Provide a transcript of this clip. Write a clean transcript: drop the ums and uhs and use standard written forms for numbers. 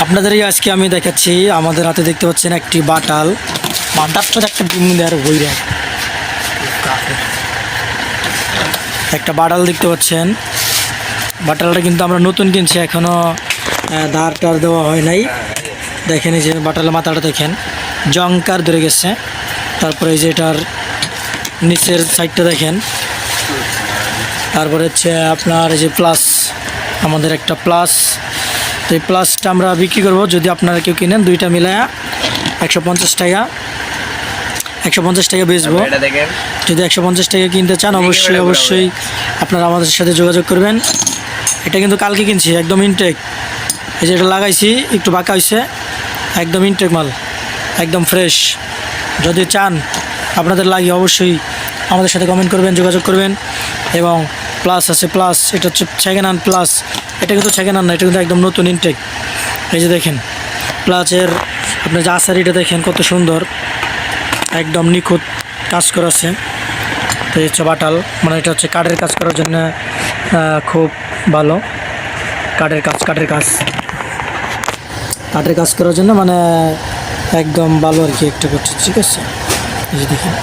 আপনাদেরই আজকে আমি দেখাচ্ছি, আমাদের হাতে দেখতে পাচ্ছেন একটি বাটাল। বাটালটা একটা ডিম দেওয়ার বইরা একটা বাটাল দেখতে পাচ্ছেন। বাটালটা কিন্তু আমরা নতুন কিনছি, এখনও ধার টার দেওয়া হয় নাই। দেখেন এই যে বাটালের মাথাটা দেখেন, জংকার ধরে গেছে। তারপরে এই যে এটার নিচের সাইডটা দেখেন। তারপরে হচ্ছে আপনার এই যে প্লাস, আমাদের একটা প্লাস। তো এই প্লাসটা আমরা বিক্রি করবো, যদি আপনারা কেউ কিনেন দুইটা মিলায়া 150 টাকা, 150 টাকা বেচবো। যদি 150 টাকা কিনতে চান অবশ্যই আপনারা আমাদের সাথে যোগাযোগ করবেন। এটা কিন্তু কালকে কিনছি, একদম ইনটেক। এই যে এটা লাগাইছি, একটু বাঁকা হয়েছে, একদম ইনটেক মাল, একদম ফ্রেশ। যদি চান আপনাদের লাগে অবশ্যই আমাদের সাথে কমেন্ট করবেন, যোগাযোগ করবেন। এবং প্লাস আছে, প্লাস এটা হচ্ছে সেকেন্ড হ্যান্ড প্লাস। এটা কিন্তু সেকেন্ড হ্যান্ড না, এটা কিন্তু একদম নতুন ইনটেক। এই যে দেখেন প্লাসের আপনার যে আসারিটা দেখেন কত সুন্দর, একদম নিখুঁত কাজ করা আছে। তো এই হচ্ছে বাটাল, মানে এটা হচ্ছে কাঠের কাজ করার জন্য খুব ভালো। কাঠের কাজ করার জন্য মানে একদম ভালো আর কি একটা করছে, ঠিক আছে। এই যে দেখেন।